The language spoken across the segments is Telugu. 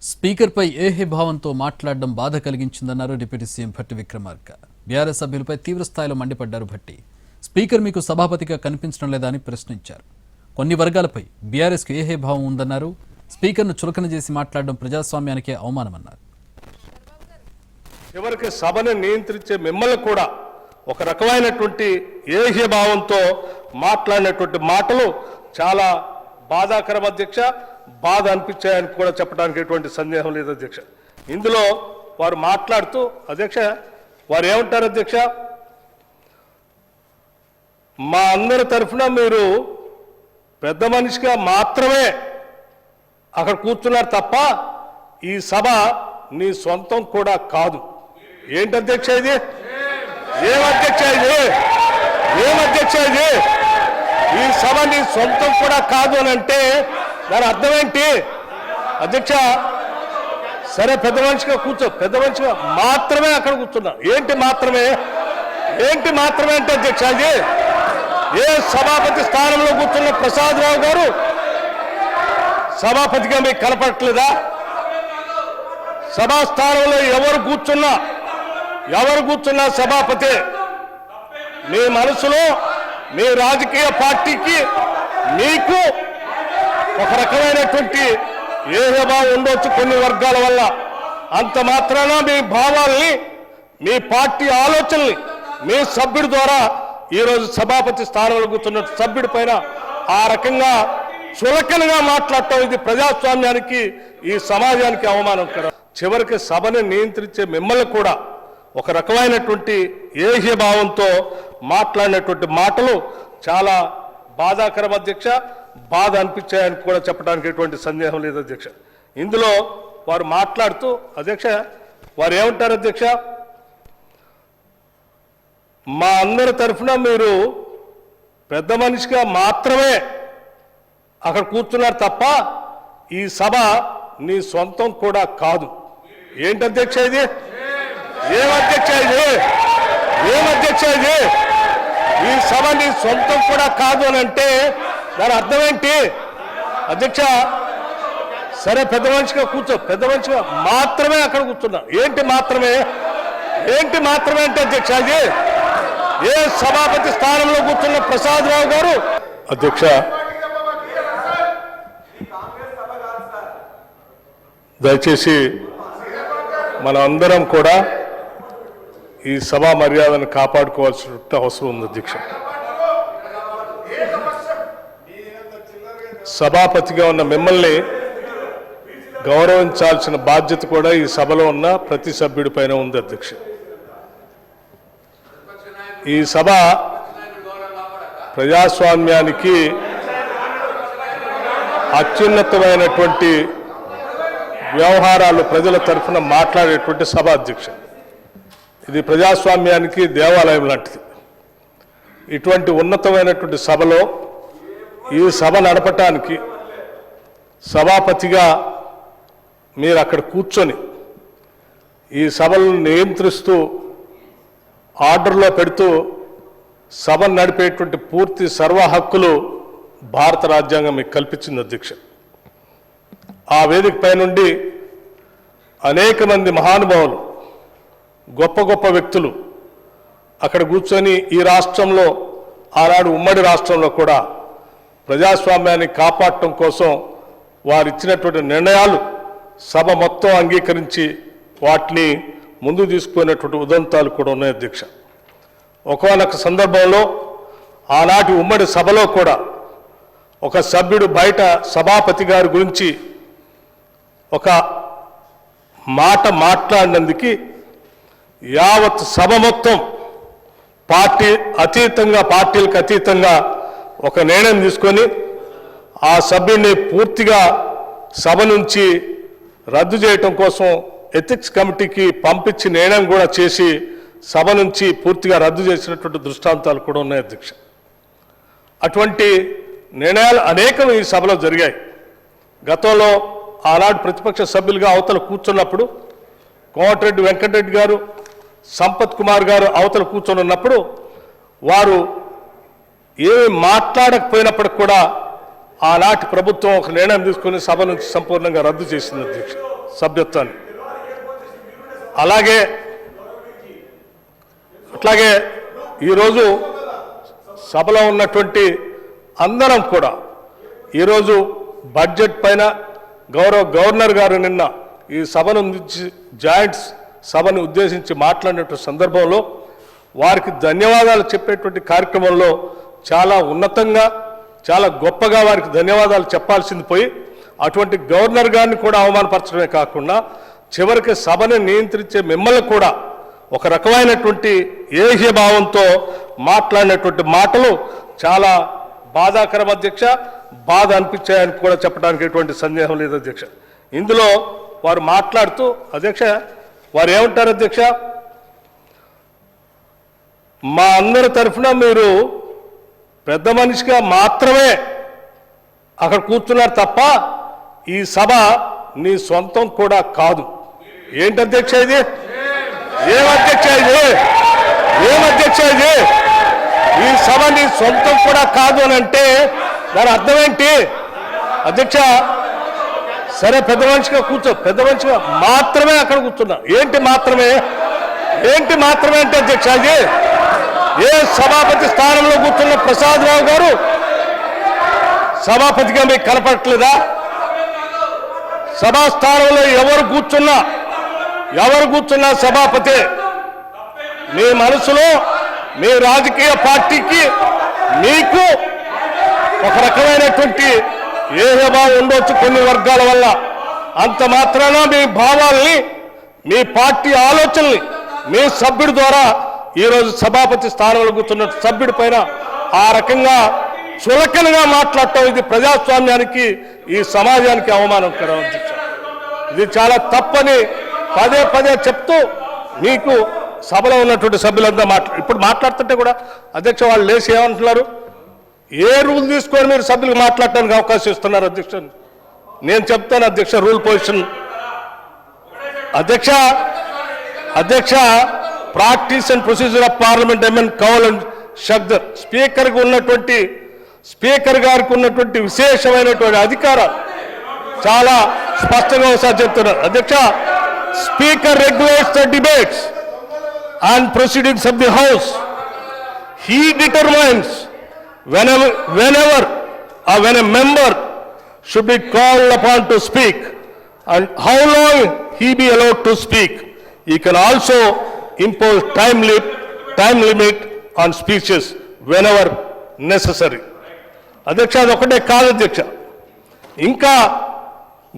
స్పీకర్పై ఏహీభావంతో మాట్లాడడం బాధ కలిగించిందన్నారు deputy CM Bhatti Vikramarka. BRS సభ్యులపై తీవ్రస్థాయిలో మండిపడ్డారు భట్టి. స్పీకర్ మీకు సభాపతిగా కనిపించడం లేదా అని ప్రశ్నించారు. కొన్ని వర్గాలపై బీఆర్ఎస్కు ఏహీభావం ఉందన్నారు. స్పీకర్ను చులకన చేసి మాట్లాడడం ప్రజాస్వామ్యానికే అవమానమన్నారు. చివరికి సభను నియంత్రించే మిమ్మల్ని కూడా ఒక రకమైనటువంటి ఏహ్యభావంతో మాట్లాడినటువంటి మాటలు చాలా బాధాకరం అధ్యక్ష. బాధ అనిపించాయని కూడా చెప్పడానికి ఎటువంటి సందేహం లేదు అధ్యక్ష. ఇందులో వారు మాట్లాడుతూ అధ్యక్ష వారు ఏమంటారు అధ్యక్ష, మా అందరి తరఫున మీరు పెద్ద మనిషిగా మాత్రమే అక్కడ కూర్చున్నారు తప్ప ఈ సభ నీ సొంతం కూడా కాదు. ఏంటి అధ్యక్ష ఇది? ఏమధ్యక్ష ఇది? ఏమధ్యక్ష ఇది? ఈ సభ నీ సొంతం కూడా కాదు అని అంటే దాని అర్థం ఏంటి అధ్యక్ష? సరే పెద్ద మనిషిగా కూర్చో, పెద్ద మనిషిగా మాత్రమే అక్కడ కూర్చున్నా. ఏంటి మాత్రమే? ఏంటి మాత్రమే అంటే అధ్యక్ష ఇది? ఏ సభాపతి స్థానంలో కూర్చున్న ప్రసాద్ రావు గారు సభాపతిగా మీకు కనపడట్లేదా? సభా స్థానంలో ఎవరు కూర్చున్నా సభాపతి. మీ మనసులో మీ రాజకీయ పార్టీకి మీకు ఒక రకమైనటువంటి ఏహభావం ఉండొచ్చు కొన్ని వర్గాల వల్ల. అంత మాత్రాన మీ భావాల్ని, మీ పార్టీ ఆలోచనల్ని మీ సభ్యుడి ద్వారా ఈరోజు సభాపతి స్థానంలో కూర్చున్న సభ్యుడి పైన ఆ రకంగా చులకనగా మాట్లాడటం ఇది ప్రజాస్వామ్యానికి, ఈ సమాజానికి అవమానకరం. చివరికి సభను నియంత్రించే మిమ్మల్ని కూడా ఒక రకమైనటువంటి ఏహ్యభావంతో మాట్లాడినటువంటి మాటలు చాలా బాధాకరం అధ్యక్ష. బాధ అనిపించాయని కూడా చెప్పడానికి ఎటువంటి సందేహం లేదు అధ్యక్ష. ఇందులో వారు మాట్లాడుతూ అధ్యక్ష వారు ఏమంటారు అధ్యక్ష, మా అందరి తరఫున మీరు పెద్ద మనిషిగా మాత్రమే అక్కడ కూర్చున్నారు తప్ప ఈ సభ నీ సొంతం కూడా కాదు. ఏంటి అధ్యక్ష ఇది? ఏమధ్యక్ష ఇది? ఏమధ్యక్ష ఇది? ఈ సభ నీ సొంతం కూడా కాదు అని అంటే దాని అర్థం ఏంటి అధ్యక్ష? సరే పెద్ద మనిషిగా కూర్చో, పెద్ద మనిషిగా మాత్రమే అక్కడ కూర్చున్నా. ఏంటి మాత్రమే? ఏంటి మాత్రమే అంటే అధ్యక్ష ఇది? ఏ సభాపతి స్థానంలో కూర్చున్న ప్రసాద్ రావు గారు అధ్యక్ష దయచేసి మన అందరం కూడా ఈ సభా మర్యాదను కాపాడుకోవాల్సిన అవసరం ఉంది అధ్యక్ష. సభాపతిగా ఉన్న మిమ్మల్ని గౌరవించాల్సిన బాధ్యత కూడా ఈ సభలో ఉన్న ప్రతి సభ్యుడి పైన ఉంది అధ్యక్ష. ఈ సభ ప్రజాస్వామ్యానికి అత్యున్నతమైనటువంటి వ్యవహారాలు ప్రజల తరఫున మాట్లాడేటువంటి సభ అధ్యక్ష. ఇది ప్రజాస్వామ్యానికి దేవాలయం లాంటిది. ఇటువంటి ఉన్నతమైనటువంటి సభలో ఈ సభ నడపటానికి సభాపతిగా మీరు అక్కడ కూర్చొని ఈ సభలను నియంత్రిస్తూ ఆర్డర్లో పెడుతూ సభను నడిపేటువంటి పూర్తి సర్వ హక్కులు భారత రాజ్యాంగం మీకు కల్పించింది అధ్యక్ష. ఆ వేదికపై నుండి అనేక మంది మహానుభావులు, గొప్ప గొప్ప వ్యక్తులు అక్కడ కూర్చొని ఈ రాష్ట్రంలో, ఆనాడు ఉమ్మడి రాష్ట్రంలో కూడా ప్రజాస్వామ్యాన్ని కాపాడటం కోసం వారు ఇచ్చినటువంటి నిర్ణయాలు సభ మొత్తం అంగీకరించి వాటిని ముందు తీసుకుపోయినటువంటి ఉదంతాలు కూడా ఉన్నాయి అధ్యక్ష. ఒకానొక సందర్భంలో ఆనాటి ఉమ్మడి సభలో కూడా ఒక సభ్యుడు బయట సభాపతి గారి గురించి ఒక మాట మాట్లాడినందుకు యావత్ సభ మొత్తం పార్టీలకు అతీతంగా ఒక నిర్ణయం తీసుకొని ఆ సభ్యుడిని పూర్తిగా సభ నుంచి రద్దు చేయటం కోసం ఎథిక్స్ కమిటీకి పంపించి నిర్ణయం కూడా చేసి సభ నుంచి పూర్తిగా రద్దు చేసినటువంటి దృష్టాంతాలు కూడా ఉన్నాయి అధ్యక్ష. అటువంటి నిర్ణయాలు అనేకం ఈ సభలో జరిగాయి. గతంలో ఆనాడు ప్రతిపక్ష సభ్యులుగా అవతల కూర్చున్నప్పుడు కోమటిరెడ్డి వెంకటరెడ్డి గారు, సంపత్ కుమార్ గారు అవతల కూర్చొని ఉన్నప్పుడు వారు ఏమి మాట్లాడకపోయినప్పటికి కూడా ఆనాటి ప్రభుత్వం ఒక నిర్ణయం తీసుకుని సభ నుంచి సంపూర్ణంగా రద్దు చేసింది అధ్యక్ష. సభ్యత్వాన్ని. అట్లాగే ఈరోజు సభలో ఉన్నటువంటి అందరం కూడా ఈరోజు బడ్జెట్ పైన గవర్నర్ గారు నిన్న ఈ సభను జాయింట్స్ సభను ఉద్దేశించి మాట్లాడినటువంటి సందర్భంలో వారికి ధన్యవాదాలు చెప్పేటువంటి కార్యక్రమంలో చాలా ఉన్నతంగా చాలా గొప్పగా వారికి ధన్యవాదాలు చెప్పాల్సింది పోయి అటువంటి గవర్నర్ గారిని కూడా అవమానపరచడమే కాకుండా చివరికి సభను నియంత్రించే మిమ్మల్ని కూడా ఒక రకమైనటువంటి ఏహ్య భావంతో మాట్లాడినటువంటి మాటలు చాలా బాధాకరం అధ్యక్ష. బాధ అనిపించాయని కూడా చెప్పడానికి ఎటువంటి సందేహం లేదు అధ్యక్ష. ఇందులో వారు మాట్లాడుతూ అధ్యక్ష వారు ఏమంటారు అధ్యక్ష, మా అందరి తరఫున మీరు పెద్ద మనిషిగా మాత్రమే అక్కడ కూర్చున్నారు తప్ప ఈ సభ నీ సొంతం కూడా కాదు. ఏంటి అధ్యక్ష ఇది? ఏమధ్యక్ష ఇది? ఏమధ్యక్ష ఇది? ఈ సభ నీ సొంతం కూడా కాదు అని అంటే దాని అర్థం ఏంటి అధ్యక్ష? సరే పెద్ద మనిషిగా కూర్చో, పెద్ద మనిషిగా మాత్రమే అక్కడ కూర్చున్నా. ఏంటి మాత్రమే? ఏంటి మాత్రమే అంటే అధ్యక్ష ఇది? ఏ సభాపతి స్థానంలో కూర్చున్న ప్రసాదరావు గారు సభాపతిగా మీకు కనపడట్లేదా? సభా స్థానంలో ఎవరు కూర్చున్నా సభాపతి. మీ మనసులో మీ రాజకీయ పార్టీకి మీకు ఒక రకమైనటువంటి ఏహభావం ఉండొచ్చు కొన్ని వర్గాల వల్ల. అంత మాత్రాన మీ భావాల్ని మీ పార్టీ ఆలోచనల్ని మీ సభ్యుడి ద్వారా ఈరోజు సభాపతి స్థానంలో కూర్చున్న సభ్యుడి పైన ఆ రకంగా చులకనగా మాట్లాడటం ఇది ప్రజాస్వామ్యానికి ఈ సమాజానికి అవమానకరం అధ్యక్ష. ఇది చాలా తప్పని పదే పదే చెప్తూ మీకు సభలో ఉన్నటువంటి సభ్యులంతా ఇప్పుడు మాట్లాడుతుంటే కూడా అధ్యక్ష వాళ్ళు లేచి ఏమంటున్నారు, ఏ రూల్ తీసుకొని మీరు సభ్యులకు మాట్లాడటానికి అవకాశం ఇస్తున్నారు అధ్యక్ష? నేను చెప్తాను అధ్యక్ష రూల్ పొజిషన్. అధ్యక్ష practice and procedure of parliament M N Kaul and Shakdher speaker గారికి ఉన్నటువంటి విశేషమైనటువంటి అధికారాలు చాలా స్పష్టంగా ఒకసారి చెప్తున్నారు అధ్యక్ష. Speaker regulates the debates and proceedings of the house. He determines when a member should be called upon to speak and how long he be allowed to speak. He can also impose time limit on speeches whenever necessary. అధ్యక్ష అదొకటే కాదు అధ్యక్ష, ఇంకా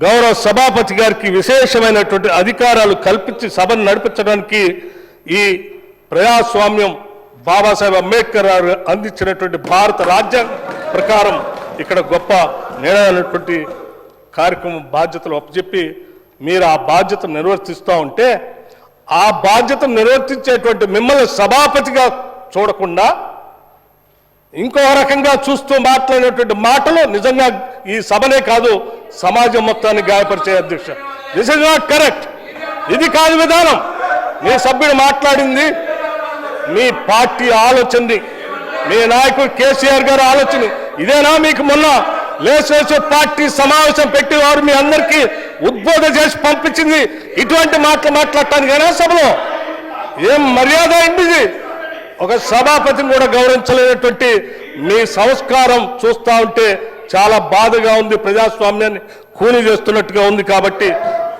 గౌరవ సభాపతి గారికి విశేషమైనటువంటి అధికారాలు కల్పించి సభను నడిపించడానికి ఈ ప్రజాస్వామ్యం బాబాసాహెబ్ అంబేద్కర్ గారు అందించినటువంటి భారత రాజ్యాంగం ప్రకారం ఇక్కడ గొప్ప నిర్ణయమైనటువంటి కార్యక్రమం బాధ్యతలు అప్పచెప్పి మీరు ఆ బాధ్యతను నిర్వర్తిస్తూ ఉంటే ఆ బాధ్యతను నిర్వర్తించేటువంటి మిమ్మల్ని సభాపతిగా చూడకుండా ఇంకో రకంగా చూస్తూ మాట్లాడినటువంటి మాటలు నిజంగా ఈ సభనే కాదు సమాజం మొత్తాన్ని గాయపరిచే అధ్యక్ష. This is not correct. ఇది కాదు విధానం. మీ సభ్యుడు మాట్లాడింది మీ పార్టీ ఆలోచనది, మీ నాయకుడు కేసీఆర్ గారు ఆలోచన. ఇదేనా మీకు మొన్న లేజిస్లేటివ్ పార్టీ సమావేశం పెట్టి వారు మీ అందరికీ ఉద్బోధన చేసి పంపించింది? ఇటువంటి మాటలు మాట్లాడటానికైనా సభలో ఏం మర్యాద అయింది? ఒక సభాపతిని కూడా గౌరవించలేనటువంటి మీ సంస్కారం చూస్తూ ఉంటే చాలా బాధగా ఉంది. ప్రజాస్వామ్యాన్ని కూని చేస్తున్నట్టుగా ఉంది. కాబట్టి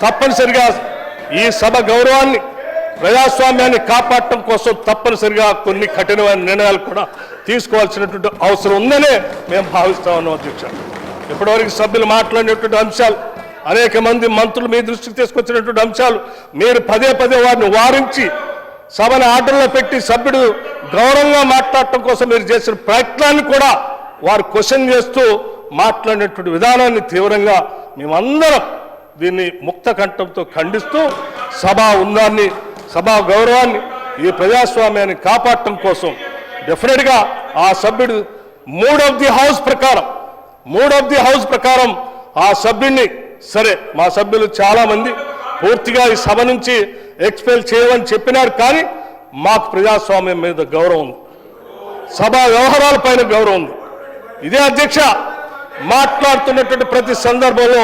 తప్పనిసరిగా ఈ సభ గౌరవాన్ని ప్రజాస్వామ్యాన్ని కాపాడటం కోసం తప్పనిసరిగా కొన్ని కఠినమైన నిర్ణయాలు కూడా తీసుకోవాల్సినటువంటి అవసరం ఉందనే మేము భావిస్తా ఉన్నాం అధ్యక్ష. ఇప్పటివరకు సభ్యులు మాట్లాడినటువంటి అంశాలు, అనేక మంది మంత్రులు మీ దృష్టికి తీసుకొచ్చినటువంటి అంశాలు మీరు పదే పదే వారిని వారించి సభను ఆర్డర్లో పెట్టి సభ్యుడు గౌరవంగా మాట్లాడటం కోసం మీరు చేసిన ప్రయత్నాన్ని కూడా వారు క్వశ్చన్ చేస్తూ మాట్లాడినటువంటి విధానాన్ని తీవ్రంగా మేమందరం దీన్ని ముక్త కంఠంతో ఖండిస్తూ సభా ఉందాన్ని సభా గౌరవాన్ని ఈ ప్రజాస్వామ్యాన్ని కాపాడటం కోసం డెఫినెట్గా ఆ సభ్యుడు మూడ్ ఆఫ్ ది హౌస్ ప్రకారం ఆ సభ్యుడిని సరే మా సభ్యులు చాలామంది పూర్తిగా ఈ సభ నుంచి ఎక్స్పెల్ చేయమని చెప్పినారు. కానీ మాకు ప్రజాస్వామ్యం మీద గౌరవం ఉంది, సభా వ్యవహారాల పైన గౌరవం ఉంది. ఇదే అధ్యక్ష మాట్లాడుతున్నటువంటి ప్రతి సందర్భంలో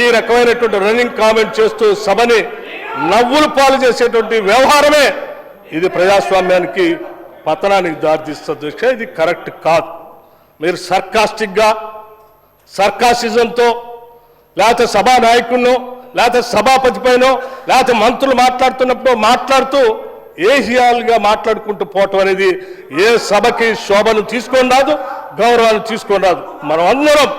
ఈ రకమైనటువంటి రన్నింగ్ కామెంట్ చేస్తూ సభని నవ్వులు పాలు చేసేటువంటి వ్యవహారమే ఇది ప్రజాస్వామ్యానికి పతనానికి దారితీస్తుంది. ఇది కరెక్ట్ కాదు. మీరు సర్కాసిజంతో లేకపోతే సభా నాయకుడినో లేకపోతే సభాపతి పైనో లేకపోతే మంత్రులు మాట్లాడుతున్నప్పుడు మాట్లాడుతూ ఏహియాలుగా మాట్లాడుకుంటూ పోవటం అనేది ఏ సభకి శోభను తీసుకొని రాదు, గౌరవాన్ని తీసుకొని రాదు. మనం అందరం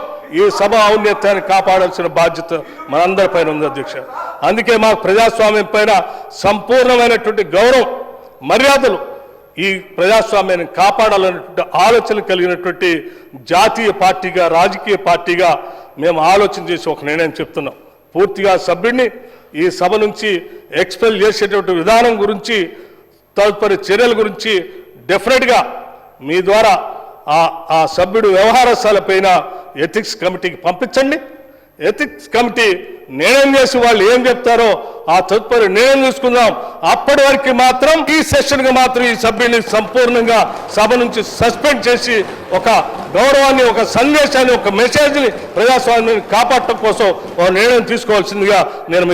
ఈ సభ ఔన్నత్యాన్ని కాపాడాల్సిన బాధ్యత మనందరిపైన ఉంది అధ్యక్ష. అందుకే మాకు ప్రజాస్వామ్యం పైన సంపూర్ణమైనటువంటి గౌరవం, మర్యాదలు, ఈ ప్రజాస్వామ్యాన్ని కాపాడాలనేటువంటి ఆలోచన కలిగినటువంటి జాతీయ పార్టీగా, రాజకీయ పార్టీగా మేము ఆలోచన చేసి ఒక నిర్ణయం చెప్తున్నాం. పూర్తిగా సభ్యుడిని ఈ సభ నుంచి ఎక్స్పెల్ చేసేటువంటి విధానం గురించి, తదుపరి చర్యల గురించి డెఫినెట్గా మీ ద్వారా ఆ సభ్యుడు వ్యవహారశాలపైన ఎథిక్స్ కమిటీకి పంపించండి. ఎథిక్స్ కమిటీ నిర్ణయం చేసి వాళ్ళు ఏం చెప్తారో ఆ తదుపరి నిర్ణయం తీసుకుందాం. అప్పటి వరకు మాత్రం ఈ సెషన్గా మాత్రం ఈ సభ్యుని సంపూర్ణంగా సభ నుంచి సస్పెండ్ చేసి ఒక గౌరవాన్ని, ఒక సందేశాన్ని, ఒక మెసేజ్ని ప్రజాస్వామ్యాన్ని కాపాడటం కోసం ఒక నిర్ణయం తీసుకోవాల్సిందిగా నేను